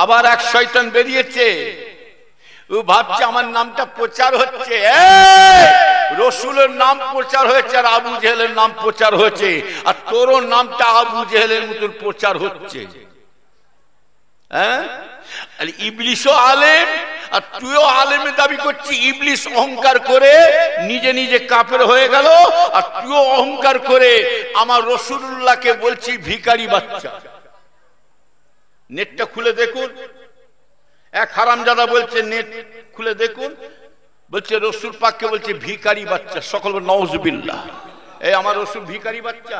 আবার এক শয়তান বেরিয়েছে, ও ভাবছে আমার নামটা প্রচার হচ্ছে, রসুলের নাম প্রচার হয়েছে আর আবু জেহেলের নাম প্রচার হয়েছে, আর তোর নামটা আবু জেহেলের মতন প্রচার হচ্ছে। আর ইবলিশও আলেম আর তুইও আলেমের দাবি করছিস। ইবলিশ অহংকার করে নিজে নিজে কাফের হয়ে গেল, আর তুইও অহংকার করে আমার রাসূলুল্লাহকে বলছি ভিখারি বাচ্চা। নেটটা খুলে দেখুন, এক হারামজাদা বলছে, নেট খুলে দেখুন, বলছে রাসূল পাককে বলছে ভিখারি বাচ্চা। সকল নাউজুবিল্লাহ, এই আমার রাসূল ভিখারি বাচ্চা?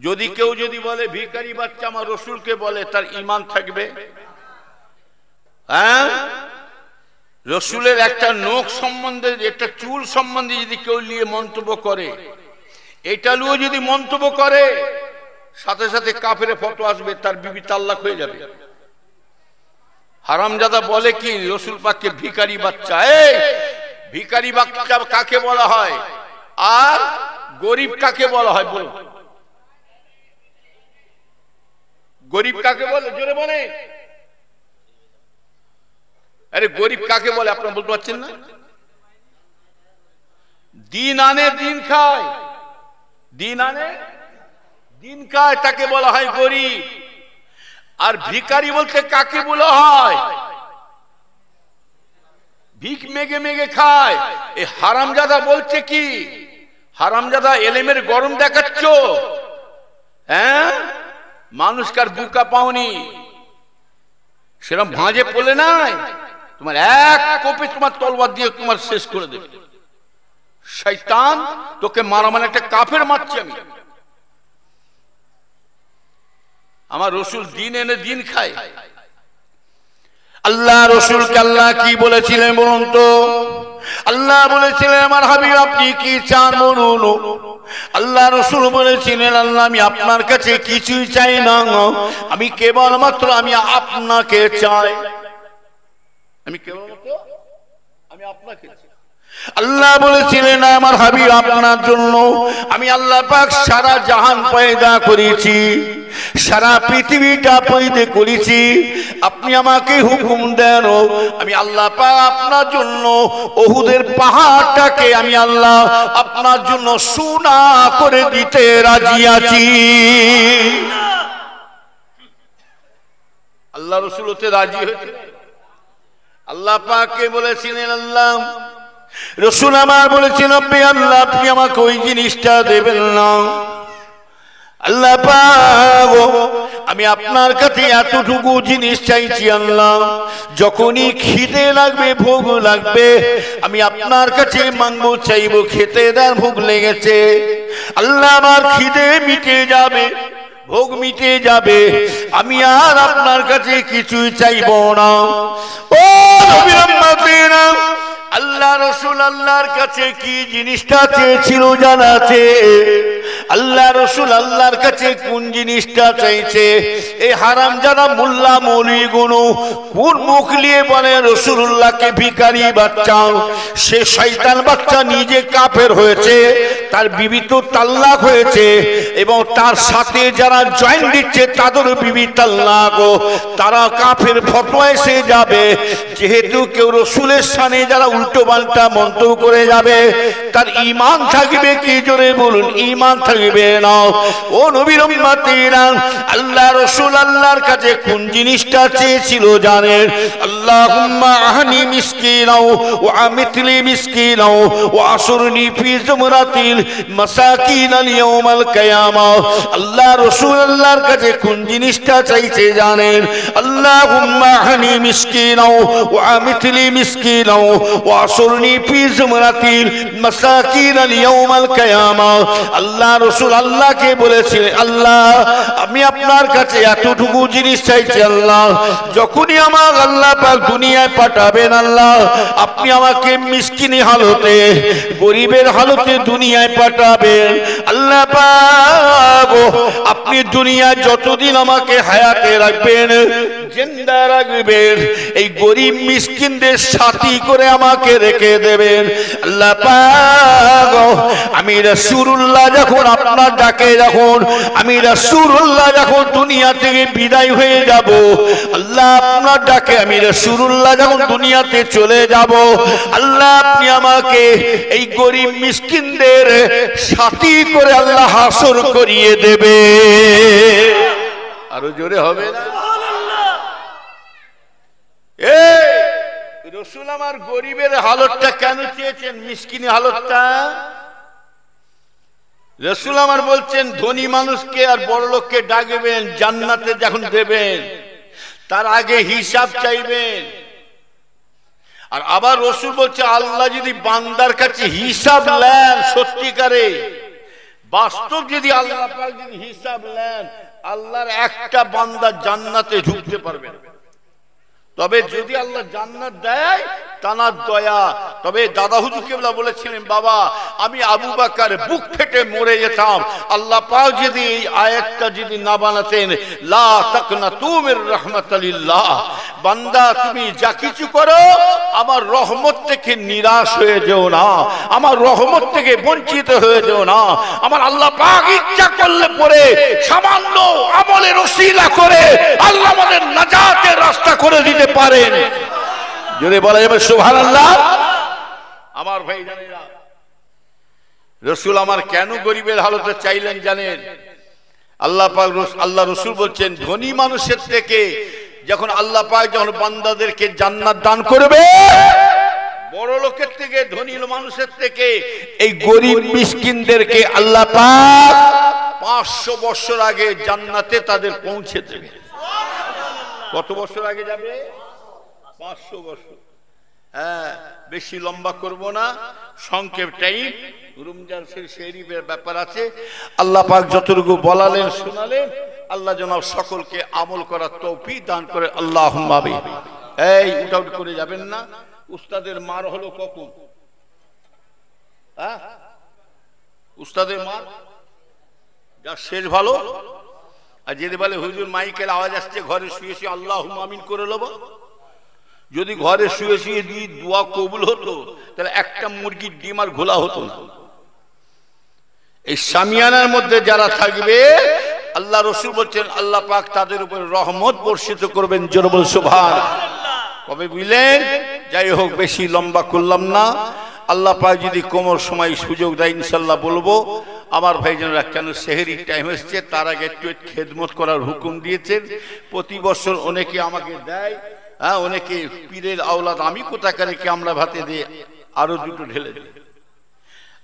যদি কেউ যদি বলে ভিখারি বাচ্চা আমার রাসূলকে বলে, তার ঈমান থাকবে? রাসূলের একটা নখ সম্বন্ধে, একটা চুল সম্বন্ধে যদি কেউ নিয়ে মন্তব্য করে, এটা নিয়ে যদি মন্তব্য করে, সাথে সাথে কাফের ফতোয়া আসবে, তার বিবি তালাক হয়ে যাবে। হারামজাদা বলে কি রাসূল পাককে ভিখারি বাচ্চা। এই ভিখারি বাচ্চা কাকে বলা হয় আর গরিব কাকে বলা হয়? বলো, গরিব কাকে বলে? জোরে বলে, আরে গরিব কাকে বলে আপনারা বলতে পারছেন না? দিন আনে দিন খায়, দিন আনে দিন খায়, তাকে বলা হয় গরিব। আর ভিখারি বলতে কাকে বলা হয়? ভিক মেগে মেগে খায়। এই হারামজাদা বলছে কি? হারামজাদা এলেমের গরম দেখাচ্ছ? মানুষকার বুকা পাওনি, সেরকম ভাঁজে পড়লে নাই, তোমার এক কোপে তোমার তলওয়ার দিয়ে তোমার শেষ করে দেবে। শয়তান তোকে মারা মানে একটা কাফের মারছি আমি। আমার রাসূল দিন এনে দিন খায়। আল্লাহ রাসূলকে আল্লাহ কি বলেছিলেন বলুন তো? আল্লাহ বলেছিলেন আমার হাবিব আপনি কি চান বলুন। আল্লাহ রাসূল বলেছিলেন আল্লাহ আমি আপনার কাছে কিছুই চাই না, আমি কেবলমাত্র আমি আপনাকে চাই, আমি কেবলমাত্র আমি আপনাকে চাই। আল্লাহ বলেছিলেন আমার হাবিব আপনার জন্য আমি আল্লাহ পাক সারা জাহান পয়দা করেছি, সারা পৃথিবীটা পয়দা করেছি, আপনি আমাকে হুকুম দেন আমি আল্লাহ পাক আপনার জন্য উহুদের পাহাড়টাকে আমি আল্লাহ আপনার জন্য সোনা করে দিতে রাজি আছি। আল্লাহ রাসূল হতে রাজি হয়েছে। আল্লাহ পাককে বলেছিলেন আল্লাহ রাসূল আমার বলেছেন আল্লাহ আপনি আমাকে ওই জিনিসটা দেবেন না। আল্লাহ পাক আমি আপনার কাছে এতটুকু জিনিস চাইছি আল্লাহ, যখনই খিদে লাগবে ভোগ লাগবে আমি আপনার কাছে মাংবো চাইবো, খেতে দেন ভোগ লেগেছে আল্লাহ আমার খিদে মিটে যাবে, ভোগ মিটে যাবে, আমি আর আপনার কাছে কিছুই চাইবো না। ও নবীর উম্মতেরা আল্লাহ রাসূল আল্লাহর কাছে কি জিনিসটা চেয়েছিল জানা আছে? আল্লাহ রাসূল আল্লাহর কাছে কোন জিনিসটা চাইছে? এই হারামজাদা মোল্লা মৌলভীগুলো কোন মুখ নিয়ে বলে রাসূলুল্লাহকে ভিখারি বাচ্চা? সে শয়তান বাচ্চা নিজে কাফের হয়েছে, তার বিবি তো তালাক হয়েছে, এবং তার সাথে যারা জয়েন দিচ্ছে তাদের বিবি তালাক, তারা কাফের ফতোয়া এসে যাবে। যেহেতু কেউ রাসূলের শানে যারা উল্টো পাল্টা মন্তব্য করে যাবে, তার ঈমান থাকবে কি? জোরে বলুন, ঈমান থাকবে না। ও নবীর উম্মতেরা আল্লাহ রাসূল আল্লাহর কাছে কোন জিনিসটা চেয়েছিল জানেন? আল্লাহুম্মা আহনি মিসকিনাও ওয়া আমিতলি মিসকিনাও ওয়া আসরনি ফি জুমরাতিল মাসাকিন ইয়াউমাল কিয়ামা। আল্লাহ রাসূল আল্লাহর কাছে কোন জিনিসটা চাইছে জানেন? আল্লাহুম্মা আহনি মিসকিনাও ওয়া আমিতলি মিসকিনাও ওয়া আসরনি ফি জুমরাতিল মাসাকিন ইয়াউমাল কিয়ামা। আল্লাহ রাসূল আল্লাহকে বলেছিলেন আল্লাহ আমি আপনার কাছে এতটুকু জিনিস চাইছি আল্লাহ, যখনই আমার আল্লাহ পাক দুনিয়ায় পাঠাবেন আল্লাহ আপনি আমাকে মিসকিনি হালতে, গরিবের হালতে দুনিয়ায় পাঠাবেন আল্লাহ পাক। আপনি দুনিয়ায় যতদিন আমাকে হায়াতে রাখবেন, জিন্দা রাখবেন, এই গরিব মিসকিনদের সাথী করে আমাকে রেখে দেবেন। আল্লাহ পাক, আমি রাসূলুল্লাহ যখন আপনার ডাকে, যখন আমি রাসূলুল্লাহ যখন দুনিয়া থেকে বিদায় হয়ে যাব, আল্লাহ আপনার ডাকে আমি রাসূলুল্লাহ যখন দুনিয়াতে চলে যাব, আল্লাহ আপনি আমাকে এই গরিব মিসকিনদের সাথী করে আল্লাহ হাসর করিয়ে দেবে। আরো জোরে হবে না? রাসূল আমার গরিবের হালতটা কেন চেয়েছেন, মিসকিনি হালতটা? রাসূল আমার বলছেন ধনী মানুষকে আর বড় লোককে ডাকবেন, জান্নাতে যখন দেবেন তার আগে হিসাব চাইবেন। আর আবার রাসূল বলছে আল্লাহ যদি বান্দার কাছে হিসাব নেন, সত্যিকারে বাস্তব যদি আল্লাহ পাক যদি হিসাব নেন, আল্লাহর একটা বান্দা জান্নাতে ঢুকতে পারবে না। তবে যদি আল্লাহ জান্নাত দেয় তানার দয়া। তবে দাদা হুজুর কেবলা বলেছিলেন, বাবা আমি আবু বকর বুক ফেটে মরে যেতাম, আল্লাহ পাক যদি এই আয়াতটা যদি না বানাতেন, লা তাকনাতু মির রাহমাতিল্লাহ, বান্দা তুমি যা কিছু করো আমার রহমত থেকে নিরাশ হয়ে যেও না, আমার রহমত থেকে বঞ্চিত হয়ে যেও না। আমার আল্লাহ পাক ইচ্ছা করলে পরে সামান্য আমলের ওসিলা করে আল্লাহ আমাদের নাজাতের রাস্তা করে দিতে পারেন। যদি বলা যাবে সুবহানাল্লাহ। আমার ভাই জানেরা, রাসূল আমার কেন গরিবের হালতে চাইলেন জানেন? আল্লাহ পাক আল্লাহ রাসূল বলছেন ধনী মানুষের থেকে যখন আল্লাহ পাক যখন বান্দাদেরকে জান্নাত দান করবে, বড় লোকের থেকে ধনী মানুষের থেকে এই গরিব মিসকিনদেরকে আল্লাহ পাক 500 বছর আগে জান্নাতে তাদের পৌঁছে দেবে। কত বছর আগে যাবে? 500 বছর। হ্যাঁ, বেশি লম্বা করব না, সংক্ষেপ টাইম। রমজান শরীফের ব্যাপার আছে, আল্লাহ পাক যতটুকু বলালেন শোনালেন, আল্লাহ যেন সকলকে আমল করার তৌফিক দান করে। আল্লাহুম্মা আমিন। এই উঠাউট করে যাবেন না। উস্তাদের মার হলো কখন? হ্যাঁ, উস্তাদের মার যা শেষ ভালো। আর যদি বলে হুজুর মাইকের আওয়াজ আসছে, ঘরে শুয়ে শুয়ে আল্লাহুম্মা আমিন করে নেব। যদি ঘরে শুয়ে শুয়ে দোয়া কবুল হতো তাহলে একটা মুরগির ডিম আর ঘোলা হতো না। এই শামিয়ানার মধ্যে যারা থাকবে, আল্লাহ রাসূল বলছেন আল্লাহ পাক তাদের উপর রহমত বর্ষিত করবেন। জোরে বল সুবহানাল্লাহ। কবে বুঝলেন? যাই হোক, বেশি লম্বা করলাম না। আল্লাহ পাক যদি কোমর সময় সুযোগ দেয় ইনশাল্লাহ বলবো। আমার ভাইজানরা, কেন সেহরির টাইম এসছে, তার আগে একটু খেদমত করার হুকুম দিয়েছেন। প্রতি বছর অনেকে আমাকে দেয়, হ্যাঁ, অনেকে পীরের আওলাদ, আমি কোথাকার কি আমরা ভাতে দিয়ে আরো দুটো ঢেলে দিই।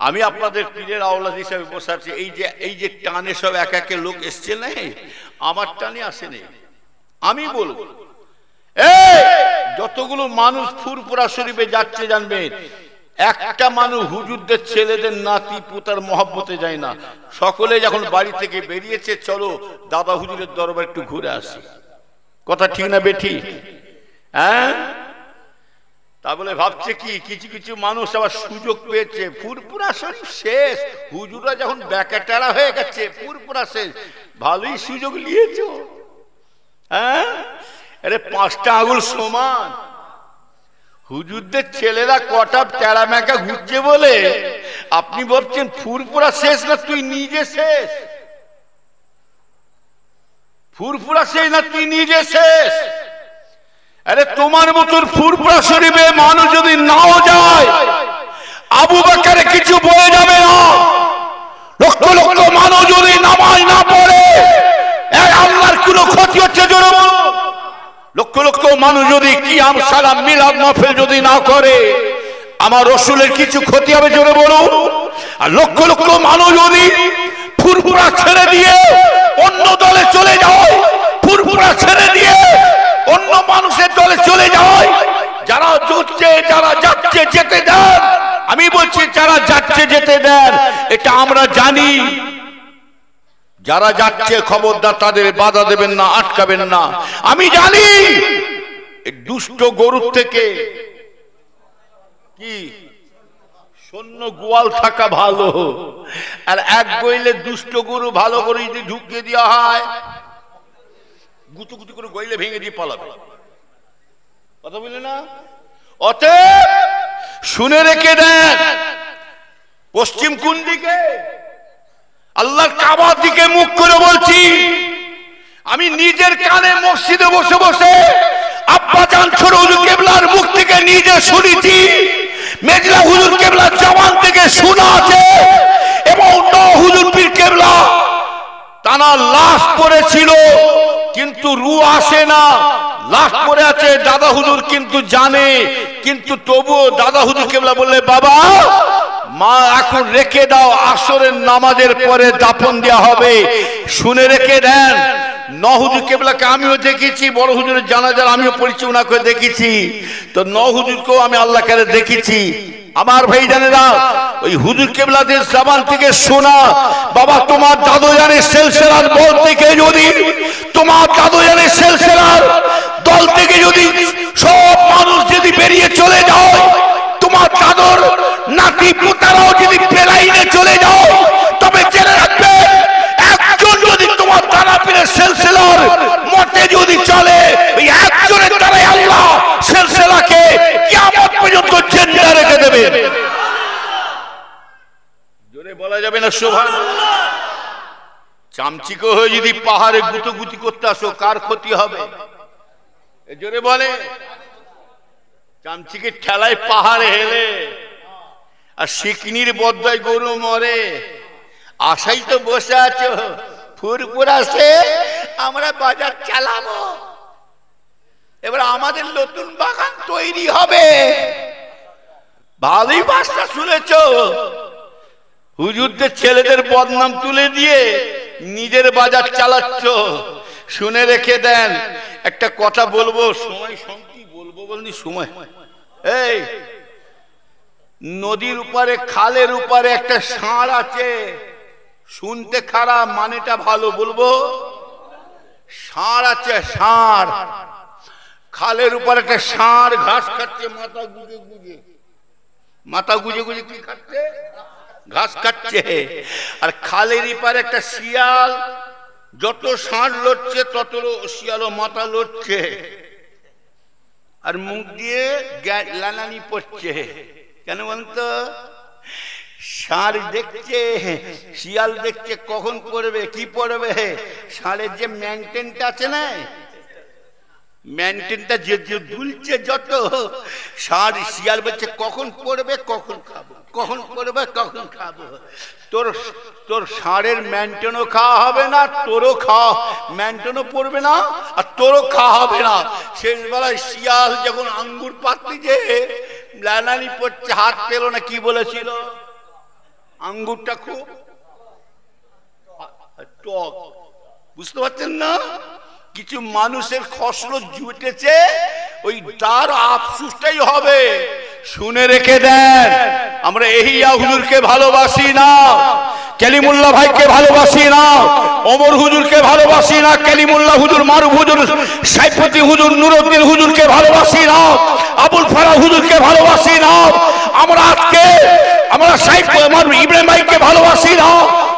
আমি আপনাদের পীরের আওলাদ হিসাবে বসে আছি। এই যে টানে সব এক একে লোক এসছে না, আমার টানে আসেনি। আমি বলবো, যতগুলো মানুষ ফুরফুরা শরীফে যাচ্ছে জানবেন, একটা মানুষ হুজুরদের ছেলেদের নাতি পুতার মহব্বতে যায় না। সকলে যখন বাড়ি থেকে বেরিয়েছে, চলো দাদা হুজুরের দরবার একটু ঘুরে আসি। কথা ঠিক না বেঠি? হ্যাঁ, তা বলে ভাবছে কি, কিছু কিছু মানুষ আবার সুযোগ পেয়েছে। ফুরফুরা শরীফ শেষ, হুজুররা যখন ব্যাকাটারা হয়ে গেছে, ফুরফুরা শেষ, ভালোই সুযোগ নিয়েছো। হ্যাঁ, আরে 5টা আঙুল সমান। হুজুরদের ছেলেরা কটা তেড়া মেকা ঘুরছে বলে আপনি ভাবছেন ফুরফুরা শেষ না তুই নিজে শেষ? ফুরফুরা শেষ না তুই নিজে শেষ? আরে তোমার মতন ফুরফুরা শরীফে মানুষ যদি নাও যায়, আবু বকরে কিছু বলে যাবে না। লক্ষ লক্ষ মানুষ যদি নামাজ না পড়ে, আল্লাহর কোনো ক্ষতি হচ্ছে জোরে বলো। লক্ষ লক্ষ মানুষ যদি কিয়াম সালাম মিলাদ মাহফিল যদি না করে, আমার রাসূলের কিছু ক্ষতি হবে জোরে বলুন। আর লক্ষ লক্ষ মানুষ যদি ফুরফুরা ছেড়ে দিয়ে অন্য দলে চলে যায়, ফুরফুরা ছেড়ে দিয়ে অন্য মানুষের দলে চলে যায়, যারা যাচ্ছে যারা যাচ্ছে যেতে দেন, আমি বলছি যারা যাচ্ছে যেতে দেন, এটা আমরা জানি। যারা যাচ্ছে খবরদার তাদের বাধা দেবেন না, আটকাবেন না। আমি জানি দুষ্ট গরুর থেকে কি সৈন্য গোয়াল থাকা ভালো। আর এক গইলে দুষ্ট গরু ভালো করে যদি ঢুকিয়ে দেওয়া হয়, গুতু গুতু করে গইলে ভেঙে দিয়ে পালাবে। কথা বলে না? অতএব শুনে রেখে দেন, পশ্চিম কোন দিকে? আল্লাহর কাবার দিকে মুখ করে বলছি। আমি নিজের কানে মসজিদে বসে বসে আব্বাজান ছোট হুজুর কেবলার মুখ থেকে নিজে শুনেছি, মেজলা হুজুর কেবলার জবান থেকে শোনা আছে, এবং হুজুর পীর কেবলা তারা লাশ পড়েছিল কিন্তু রু আসে না, লাশ পড়ে আছে দাদা হুজুর কিন্তু জানে, কিন্তু তবুও দাদা হুজুর কেবলা বললে বাবা মা এখন রেখে দাও, আসরের নামাজের পরে দাফন দেওয়া হবে। শুনে রেখে দেন, হুজুর কেবলাকে আমিও দেখেছি, বড় হুজুরের জানাজার আমিও পরিচয় ওনাকে দেখেছি, তো হুজুরকেও আমি আল্লাহ কারে দেখেছি। আমার ভাই জানেরা, ওই হুজুর কেবলাদের জবান থেকে শোনা, বাবা তোমার দাদু জানের সিলসিলার বল থেকে যদি, তোমার দাদু জানের সিলসিলার দল থেকে যদি সব মানুষ যদি বেরিয়ে চলে যায়, তোমার দাদুর নাতি পুতারাও যদি বেলাইনে চলে যাও, তবে জেনে রাখবে একজন যদি তোমার দাদা পীরের সিলসিলার মতে যদি চলে, ওই একজনের দ্বারাই আল্লাহ সিলসিলাকে কিয়ামত পর্যন্ত জিন্দা রেখে দেবে। জোরে বলা যাবে না সুবহানাল্লাহ? চামচিকে হয়ে যদি পাহাড়ে গুতগুতি করতে আসো, কার ক্ষতি হবে? জোরে বলে। চামচিকে ঠেলায় পাহাড়ে হেলে, আর শিকনির বদ্দায় গরু মরে, আশাই তো বসে আছো ফুরফুরা সে আমরা বাজার চালাবো, এবার আমাদের নতুন বাগান তৈরি হবে। ভালোই বাসটা শুনেছ, হুজুরদের ছেলেদের বদনাম তুলে দিয়ে নিজের বাজার চালাচ্ছ। শুনে রেখে দেন, একটা কথা বলবো, সময় কি বলবো বলনি সময়। এই নদীর উপরে খালের উপরে একটা ষাঁড় আছে, শুনতে খারাপ মানেটা ভালো, বলবো ষাঁড় আছে, ষাঁড় খালের উপর একটা ষাঁড় ঘাস খাচ্ছে, মাথা গুজে গুজে, মাথা গুজে গুজে কি খাচ্ছে? ঘাস খাচ্ছে। আর খালের ইপারে একটা শিয়াল, যত ষাঁড় লড়ছে তত শিয়ালও মাথা লড়ছে, আর মুখ দিয়ে লালানি পড়ছে। কেন বলতো? ষাঁড় দেখছে, শিয়াল দেখছে কখন পড়বে, কি পড়বে। ষাঁড়ের যে মেনটেনটা আছে না, মেনটেনটা যে দুলছে যত, ষাঁড় শিয়াল বলছে কখন পড়বে কখন খাবো, কখন পড়বে কখন খাবো। তোর ষাঁড়ের মেনটেনও খাওয়া হবে না, তোরও খাওয়া মেনটেনও পড়বে না, আর তোরও খাওয়া হবে না। শেষ বেলায় শিয়াল যখন আঙ্গুর পাতলি যে লালানি পড়ছে, হাত পেল না, কি বলেছিল? আঙ্গুরটা খুব টক, বুঝতে পারছেন না? কিছু মানুষের খসলো জুটেছে, ওই তার আফসোসটাই হবে। শুনে রেখে দেন, আমরা এহিয়া হুজুরকে ভালোবাসি না, কালিমুল্লাহ ভাইকে ভালোবাসি না, ওমর হুজুরকে ভালোবাসি না, কালিমুল্লাহ হুজুর, মারুফ হুজুর, সাইফুদ্দি হুজুর, নুরউদ্দিন হুজুরকে ভালোবাসি না, আবুল ফারাহ হুজুরকে ভালোবাসি না। আমরা আজকে আমরা ইব্রাহিম ভাইকে ভালোবাসি না,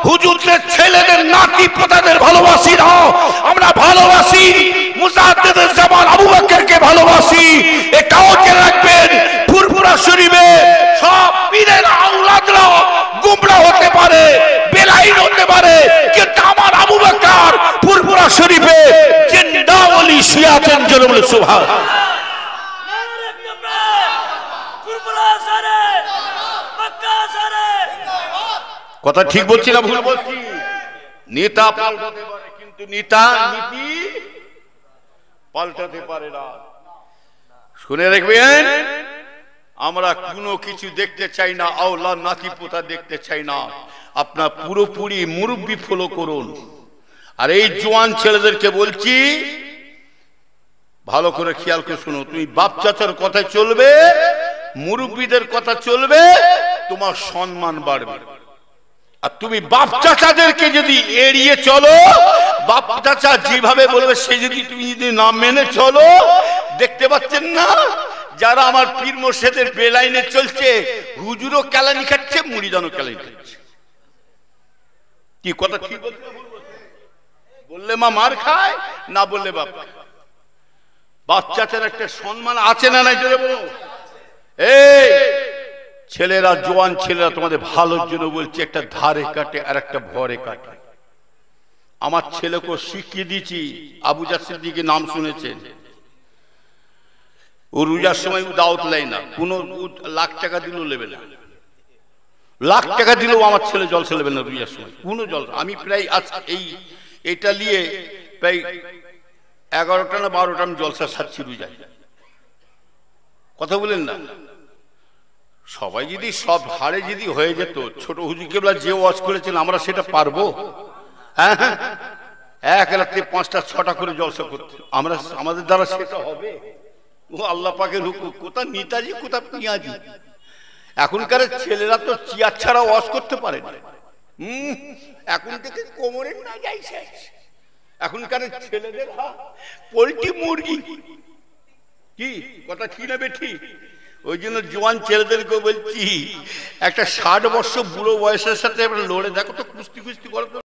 হুজুরদের ছেলেদের নাতি পোতাদের ভালোবাসি না, আমরা ভালোবাসি মুজাদ্দিদুল জামান আবু বকরকে ভালোবাসি। এটাও জেনে রাখবেন, ফুরফুরা শরীফে সব পীরের আওলাদরা গুমরা হতে পারে, বেলাইন হতে পারে, কিন্তু আমার আবু বকর ফুরফুরা শরীফে জিন্দা ওলি শুয়ে আছেন। জোরে বলে সুবহানাল্লাহ। কথা ঠিক বলছি না ভুল বলছি? নেতা পাল্টাতে পারে, কিন্তু নেতা নীতি পাল্টাতে পারে না। শুনে রাখবেন, আমরা কোনো কিছু দেখতে চাই না, আওলাদ নাতি পোতা দেখতে চাই না, আপনার পুরোপুরি মুরব্বি ফলো করুন। আর এই জওয়ান ছেলেদেরকে বলছি, ভালো করে খেয়াল করে শুনো, তুমি বাপ চাচার কথা চলবে, মুরব্বিদের কথা চলবে, তোমার সম্মান বাড়বে। আর তুমি বাপ চাচাদেরকে যদি এড়িয়ে চলো, বাপ চাচা যেভাবে বলবে সে যদি তুমি যদি না মেনে চলো, দেখতে পাচ্ছেন না যারা আমার পীর মোর্শেদের বেলাইনে চলছে, হুজুরও কেলানি খাচ্ছে, মুরিদানও কেলানি খাচ্ছে। কি কথা ঠিক বলছে? বললে মা মার খায়, না বললে বাপ খায়। বাচ্চাটার একটা সম্মান আছে না নাই জোরে বলো। এই ছেলেরা, জোয়ান ছেলেরা, তোমাদের ভালোর জন্য বলছি, একটা ধারে কাটে আর একটা ভরে কাটে। আমার ছেলেকে শিখিয়ে দিয়েছি, আবু জাসির দিকে নাম শুনেছেন, ও রোজার সময় দাওয়াত নেয় না, কোনো লাখ টাকা দিলেও নেবে না, লাখ টাকা দিলেও আমার ছেলে জলসা নেবে না রোজার সময়, কোনো জল। আমি প্রায় আজ এইটা নিয়ে প্রায় 11টা না 12টা আমি জলসা সারছি রোজায়। কথা বলেন না, সবাই যদি সব হারে যদি হয়ে যেত, ছোট হুজুর কেবলা যে ওয়াজ করেছেন আমরা সেটা পারবো? হ্যাঁ হ্যাঁ, এক রাত্রে 5টা 6টা করে জলসা করতে, আমরা আমাদের দ্বারা সেটা হবে? ও আল্লাহ পাকের হুকুম। কোথা নেতাজি, কোথা পিঁয়াজি। এখনকার ছেলেরা তো চেয়ার ছাড়া ওয়াজ করতে পারে না। এখন থেকে কোমরের না যাইছে, এখনকার ছেলেদের পোল্ট্রি মুরগি। কি কথা ঠিক না বেঠি? ওই জন্য জোয়ান ছেলেদেরকে বলছি, একটা 60 বছর বুড়ো বয়সের সাথে লড়ে দেখো তো, কুস্তি করো তো।